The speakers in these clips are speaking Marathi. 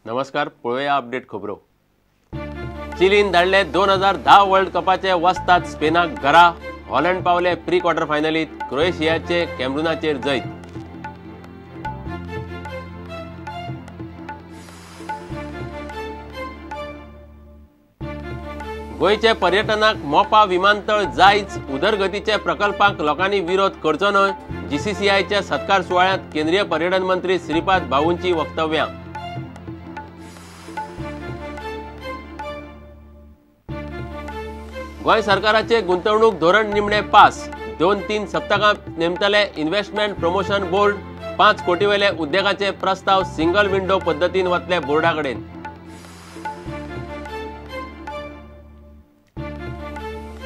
नमस्कार, पळोवया अपडेट खबरो. चिलीन धाडले 2010 वर्ल्ड कपाचे वस्ताद स्पेनाक घरा. हॉलंड पावले प्री क्वार्टर फायनलीत. क्रोएशियाचे कॅमरुनाचेर जैत. गोयचे पर्यटनाक मोपा विमानतळ जायच. उदरगतीचे प्रकल्पांक लोकांनी विरोध करचो न्हय. जीसीसीआयच्या सत्कार सुवाळ्यात केंद्रीय पर्यटन मंत्री श्रीपाद भाऊंची वक्तव्यां. गोय सरकाराचे गुंतवणूक धोरण निमणे पास. 2-3 सप्तकांत नेमतले इन्व्हेस्टमेंट प्रमोशन बोर्ड. 5 कोटी वेले उद्देगाचे प्रस्ताव सिंगल विंडो पद्दतीन वतले बोर्डाकडेन.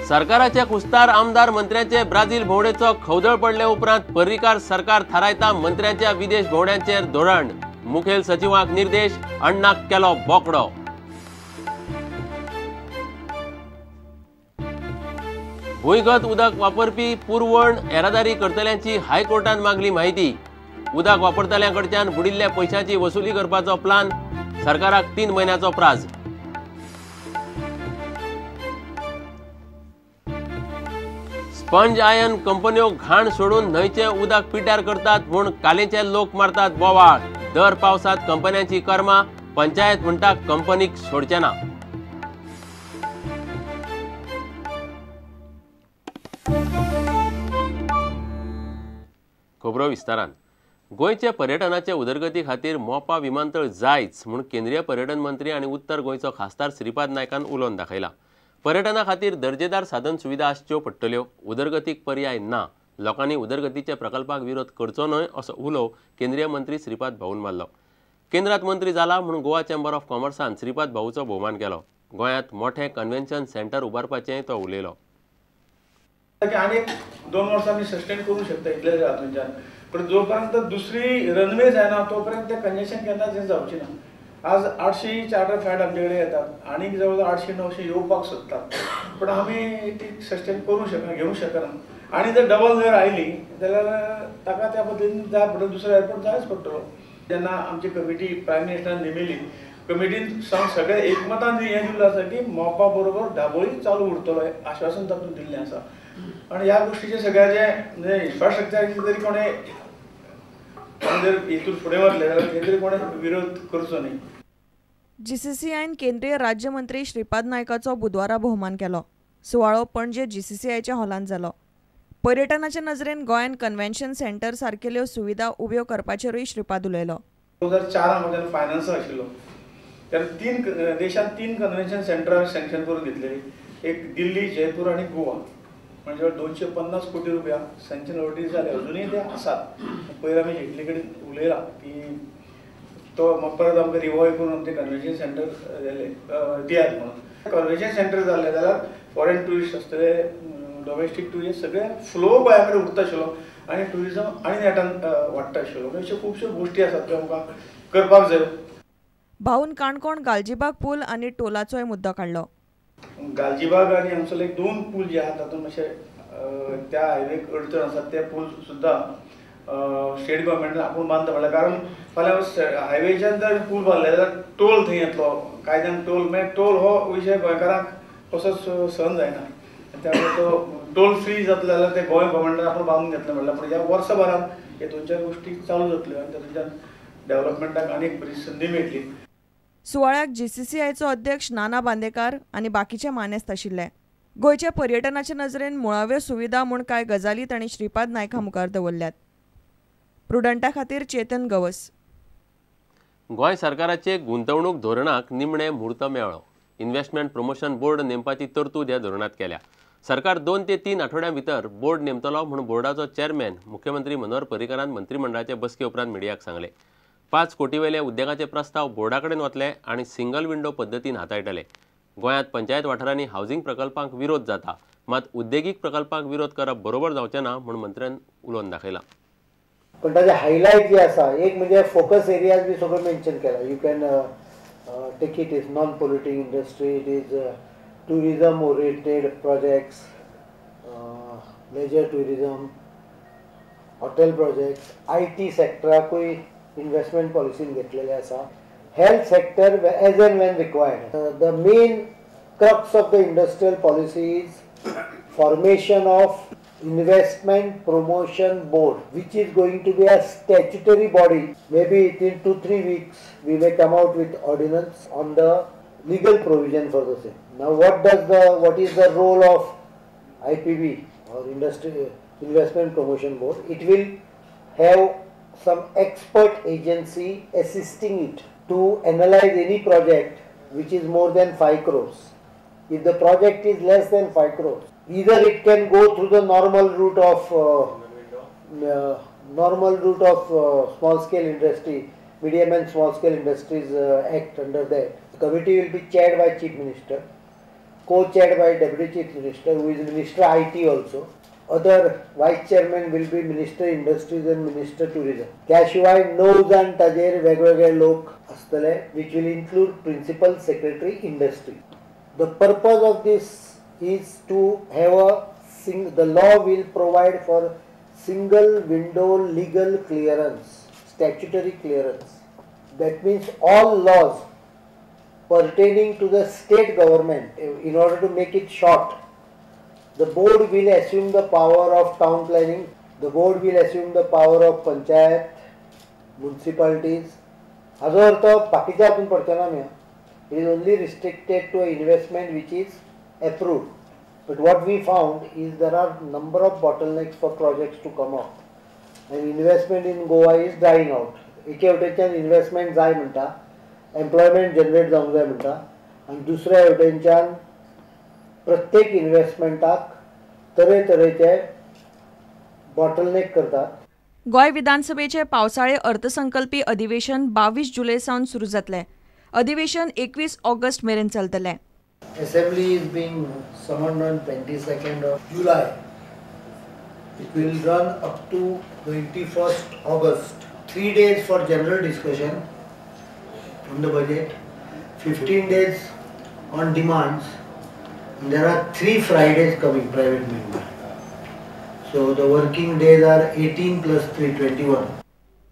सरकाराचे कुस्तार आमदार मंत्र्याचे ब्राझील भोंवडेचो खवदळ पडले उपरांत पर्रीकार सरकार थारायता मंत्र्यांच्या विदेश भोंवड्यांचेर धोरण. मुखेल सचिवाक निर्देश. अण्णाक केलो बोकडो. भुंयगत उदक वापरपी पुरवण येरादारी करतल्यांची हायकोर्टान मागली म्हायती. उदक वापरतल्यांकडच्यान बुडिल्ल्या पैशांची वसुली करपाचो प्लान. सरकाराक 3 म्हयन्याचो प्राझ. स्पंज आयन कंपन्यो घाण सोडून न्हंयचे उदक पिड्ड्यार करतात म्हूण कालेचे लोक मारतात बोवाळ. दर पावसात कंपन्यांची कर्मां. पंचायत म्हणटा कंपनीक सोडचे ना. खबरो विस्तारान. गोयचे पर्यटनाचे उदरगती खातीर मोपा विमानतळ जायच म्हूण केंद्रीय पर्यटन मंत्री आनी उत्तर गोंयचो खासदार श्रीपाद नायकान उलोवन दाखयला. पर्यटना खातीर दर्जेदार साधन सुविधा आसच्यो पडटल्यो. उदरगतीक पर्याय ना. लोकांनी उदरगतीच्या प्रकल्पाक विरोध करचो न्हय असो उलो केंद्रीय मंत्री श्रीपाद भाऊन मारलो. केंद्रांत मंत्री जाला म्हूण गोवा चेंबर ऑफ कॉमर्सान श्रीपाद भाऊचो भोवमान केलो. गोंयांत मोठें कन्व्हेन्शन सेंटर उबारपाचेंय तो उलयलो. आनी 2 वर्सांनी सस्टेन करूं शकता इतले हातूंच्यान, पण जोपर्यंत दुसरी रनवे जायना तोपर्यंत ते कन्वेन्शन केन्नाच जावची ना. आज 800 चार्टर फ्लायट आमचे कडेन येतात आनी जवळ 800-900 येवपाक सोदतात, पण आमी ती सस्टेन करूं शकना, घेवंक शकना. आनी जर डबल जर आयली जाल्यार ताका त्या पद्दतीन जाय पडटलो, दुसरो एअरपोर्ट जायच पडटलो. जेन्ना आमची कमिटी प्रायम मिनिस्टरान नेमिल्ली, कमिटीन सगळे एकमतान हें दिल्लें आसा की मोपा बरोबर दाबोळी चालू उरतलो, आश्वासन तातूंत दिल्लें आसा. आणि ह्या गोष्टीचे सगळ्याचे म्हणजे इन्फ्रास्ट्रक्चर जरी कोणे जर इतून फुडें वरले जाल्यार हे तरी कोणे विरोध करचो न्ही. जीसीसीआयन केंद्रीय राज्यमंत्री श्रीपाद नायकाचो बुधवारा भोवमान केलो. सुवाळो पणजे जीसीसीआयच्या हॉलांत जालो. पर्यटनाच्या नजरेन गोंयान कन्व्हेन्शन सेंटर सारकेल्यो सुविधा उब्यो करपाचेरूय श्रीपाद उलयलो. 2004 म्हज्यान फायनान्स आशिल्लो तेन्ना 3 देशांत 3 कन्व्हेन्शन सेंटरां सँक्शन करून घेतलेली. एक दिल्ली, जयपूर आनी गोवा. म्हणजे 250 कोटी रुपया सँक्शन ऑलरेडी जाले, अजुनूय ते आसात. पयर आमी हेटले कडेन उलयला की तो परत आमकां रिवाय करून आमचे कन्व्हेन्शन सेंटर जाले दियात म्हणून. कन्व्हेन्शन सेंटर जाल्ले जाल्यार फॉरेन ट्युरिस्ट आसतले, डोमेस्टीक ट्युरिस्ट सगळे फ्लो गोंया कडेन उरता आशिल्लो आनी ट्युरिजम आनी नेटान वाडटा आशिल्लो. अश्यो खुबश्यो गोश्टी आसात त्यो आमकां करपाक जाय. भाऊन काणकोण गालजीबाग पूल आनी टोलाचोय मुद्दो काडलो. गालजीबाग आनी हांगसरले 2 पूल जे आहात तातूंत मातशे त्या हायवेक अडचण आसात. ते पूल सुद्दां स्टेट गव्हर्मेंटान आपूण बांदता म्हणल्यार, कारण फाल्यां हायवेच्यान जर पूल बांदले जाल्यार टोल थंय येतलो. कायद्यान टोल मागीर टोल हो विशय गोंयकारांक कसोच सहन जायना. त्यामुळे तो टोल फ्री जातलो जाल्यार ते गोंय गव्हर्मेंटान आपूण बांदून घेतले म्हणल्यार, पण ह्या वर्सभरान हे 2-4 गोश्टी चालू जातल्यो आनी तातूंतल्यान डेव्हलपमेंटाक आनी एक बरी संदी मेळटली. सुवाळ्याक जीसीसीआयचो अध्यक्ष नाना बांदेकार आनी बाकीचे मानेस्त आशिल्ले. गोंयच्या पर्यटनाचे नजरेन मुळाव्यो सुविधा म्हूण कांय गजाली तांणी श्रीपाद नायका मुखार दवरल्यात. प्रुडंटा खातीर चेतन गवस. गोंय सरकाराचे गुंतवणूक धोरणाक निमणे म्हूर्त मेळ्ळो. इन्व्हेस्टमेंट प्रमोशन बोर्ड नेमपाची तरतूद ह्या धोरणांत केल्या. सरकार 2 ते 3 आठवड्यां भितर बोर्ड नेमतलो म्हूण बोर्डाचो चेअरमॅन मुख्यमंत्री मनोहर पर्रीकारान मंत्रिमंडळाचे बसके उपरांत मिडियाक सांगले. 5 कोटी वेले उद्देगाचे प्रस्ताव बोर्डाकडेन वतले आनी सिंगल विंडो पद्दतीन हाताळटले. गोंयांत पंचायत वाठारांनी हावजींग प्रकल्पांक विरोध जाता, मात उद्देगीक प्रकल्पांक विरोध करप बरोबर जावचें ना म्हूण मंत्र्यान उलोवन दाखयला. पण ताजे हायलायट जे आसा, एक म्हणजे फोकस एरियाज बी सगळं मेन्शन केला. You can take it is non polluting industry, it is tourism oriented projects, major tourism, hotel projects, IT सेक्टराकूय इन्वेस्टमेंट पॉलिसीन घेतलेले आसा. health sector as and when required. The main crux of the industrial policy is formation of investment promotion board, which is going to be a statutory body. Maybe in 2-3 weeks we may come out with ordinance on the legal provision for the same. Now what is the role of IPB or investment promotion board? It will have some expert agency assisting it to analyze any project which is more than 5 crores. If the project is less than 5 crores, either it can go through the normal route of small scale industry, medium and small scale industries act under that. The committee will be chaired by Chief Minister, co-chaired by Deputy Chief Minister, who is Minister IT also. Other vice chairman will be Minister Industries and Minister Tourism. त्याशिवाय 9 जाण ताजेर वेगवेगळे लोक असतले, which will include Principal Secretary Industry. The purpose of this is to have the law will provide for single window legal clearance, statutory clearance. That means all laws pertaining to the state government, in order to make it short, the board will assume the power of town planning, the board will assume the power of panchayat, municipalities. हाजो अर्थ बाकीच्या हातून पडचना न्ही. It is only restricted to investment which is approved. But what we found is there are number of bottlenecks for projects to come out, and investment in Goa is dying out. एके वटेच्यान investment जाय म्हणटा, employment generate जावंक जाय म्हणटा, आनी दुसऱ्या वटेच्यान प्रत्येक इन्व्हेस्टमेंटाक तरेतरेचे बॉटलनेक करतात. गोय विधानसभेचे पावसाळे अर्थसंकल्पी अधिवेशन 22 जुलै सावन सुरू जातले. अधिवेशन 21 ऑगस्ट मेरेन चलतले. Assembly is being summoned on 22nd of July. It will run up to 21st August. 3 days for general discussion on the budget, 15 days on demands, and there are 3 Fridays coming, private member. So the working days are 18 plus 3, 21.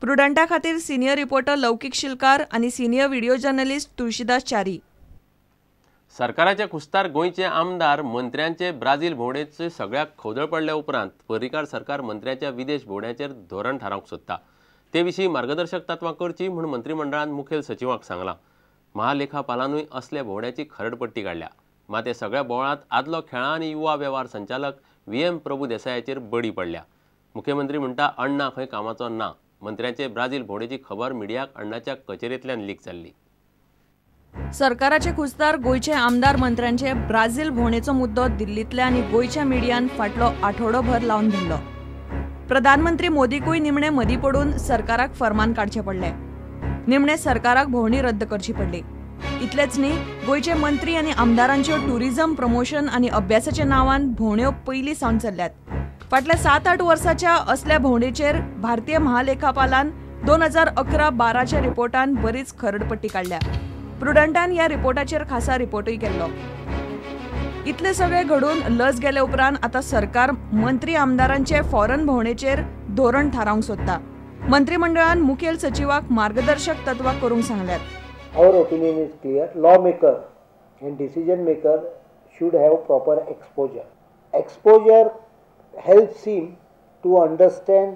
प्रुडंटा खातीर सिनियर रिपोर्टर लौकिक शिलकार आणि senior video journalist Tulshidas Chari. सरकाराचे कुस्तार गोंयचे आमदार मंत्र्यांचे ब्राझील भोंवडेचे सगळ्याक खवदळ पडल्या उपरांत पर्रीकार सरकार मंत्र्याच्या विदेश भोंवड्याचेर धोरण थारावंक सोदता. ते विशीं मार्गदर्शक तत्वां करची म्हूण मंत्रिमंडळान मुखेल सचिवाक सांगलां. महालेखापालानूय असल्या भोंवड्याची खरडपट्टी काडल्या. मात हे सगळ्या बोवाळांत आदलो खेळां आनी युवा वेव्हार संचालक VM प्रभुदेसायाचेर बडी पडल्या. मुख्यमंत्री म्हणटा अण्णा खंय कामाचो ना. मंत्र्याचे ब्राझील भोंवडेची खबर मिडियाक अण्णाच्या कचेरेंतल्यान लीक जाल्ली. सरकाराचे कुस्तार गोयचे आमदार मंत्र्यांचे ब्राझील भोंवडेचो मुद्दो दिल्लींतल्या आनी गोयच्या मिडियान फाटलो आठवडोभर लावन धरलो. प्रधानमंत्री मोदीकूय निमणे मदीं पडून सरकाराक फर्मान काडचें पडलें. निमणे सरकाराक भोंवडी रद्द करची पडली. इतलेच न्ही, गोयचे मंत्री आनी आमदारांच्यो टुरिझम प्रमोशन आनी अभ्यासाच्या नांवान भोंवड्यो पयलीं सावन चल्ल्यात. फाटल्या 7-8 वर्सांच्या असल्या भोंवडेचेर भारतीय महालेखापालान 2011-12च्या रिपोर्टान बरीच खरडपट्टी काडल्या. प्रुडंटान ह्या रिपोर्टाचेर खासा रिपोर्टूय केल्लो. इतले सगळे घडून लज गेले उपरांत आतां सरकार मंत्री आमदारांचे फॉरेन भोंवडेचेर धोरण थारावंक सोदता. मंत्रिमंडळान मुखेल सचिवाक मार्गदर्शक तत्वां करूंक सांगल्यात. Our opinion is clear. Lawmaker and decision maker should have proper exposure. Exposure helps him to understand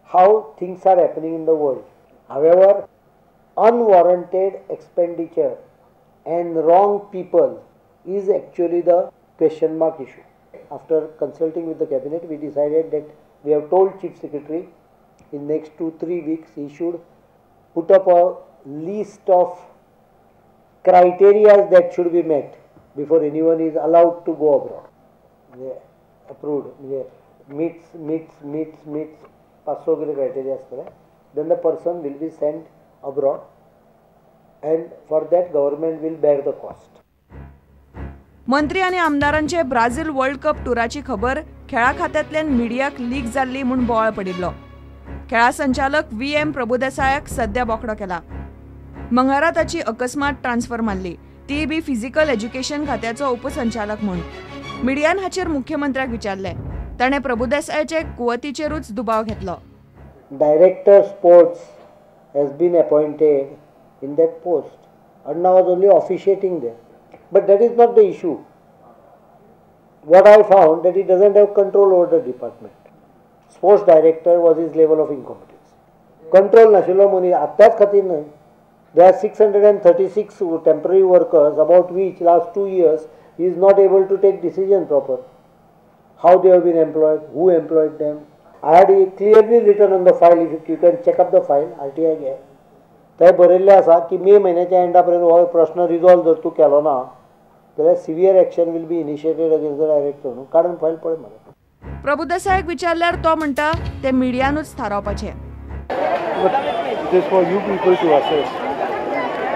how things are happening in the world. However, unwarranted expenditure and wrong people is actually the question mark issue. After consulting with the cabinet, we decided that we have told Chief Secretary in next 2-3 weeks he should put up a list of criteria that should be met before anyone is allowed to go abroad. Approved, meets 500 criteria asthale. Then the person will be sent abroad, and for that government will bear the cost. मंत्री आनी आमदारांचे ब्राझील वर्ल्ड कप टुराची खबर खेळा खात्यांतल्यान मिडियाक लीक जाल्ली म्हूण बोवाळ पडिल्लो. खेळा संचालक VM प्रभुदेसायाक सध्या बोकडो केला. मंगळारा ताची अकस्मात ट्रान्सफर मारली, ती बी फिजिकल एज्युकेशन खात्याचो उपसंचालक म्हूण. मिडियान हाचेर मुख्यमंत्र्याक विचारले. ताणें प्रभुदेसायाचे कुवतीचेरूच दुबाव घेतलो. Director Sports has been appointed in that post. Anna was only officiating there. But that is not the issue. What I found that he doesn't have control over the department. Sports director was his level of incompetence. Control नाशिल्लो मनीस आत्ताच खातीर न्हय. There are 636 temporary workers about which last 2 years he is not able to take decision proper. How they have been employed, who employed them. I had clearly written on the file, if you can check up the file, RTI घे. थंय बरयल्लें आसा की मे म्हयन्याच्या एंडा पर्यंत हो प्रश्न रिजॉल्व जर तूं केलो ना जाल्यार severe action will be initiated against the director म्हणून काडून फायल पळय म्हाका. प्रभुदेसायाक विचारल्यार तो म्हणटा ते मिडियानूच थारावपाचें. It is for you people to assess.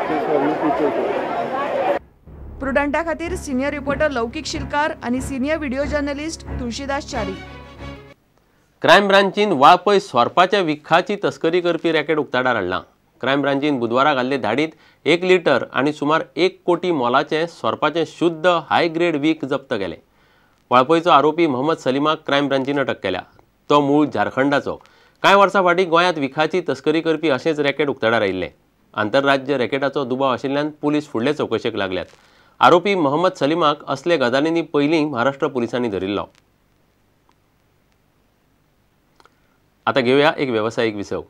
It is for you people to. प्रुडंटा खातीर सिनियर रिपोर्टर लौकीक शिलकार आनी senior video journalist Tulshidas Chari. Crime ब्रांचीन वाळपय सोरपाच्या विखाची तस्करी करपी रॅकेट उक्ताडार हाडला. क्रायम ब्रांचीन बुधवारा घाल्ले धाडीत 1 लिटर आनी सुमार 1 कोटी मोलाचे सोरपाचे शुद्ध हाय ग्रेड वीख जप्त केले. वाळपयचो आरोपी मोहम्मद सलीमाक क्रायम ब्रांचीन अटक केल्या. तो मूळ झारखंडाचो. कांय वर्सां फाटीं गोंयांत विखाची तस्करी करपी अशेंच रॅकेट उक्ताडार आयिल्ले. आंतरराज्य रॅकेटाचो दुबाव आशिल्ल्यान पुलीस फुडले चवकशेक लागल्यात. आरोपी मोहम्मद सलीमाक असले गजालींनी पयलीं महाराष्ट्र पुलिसांनी धरिल्लो. आता घेवया एक वेवसायीक विसव.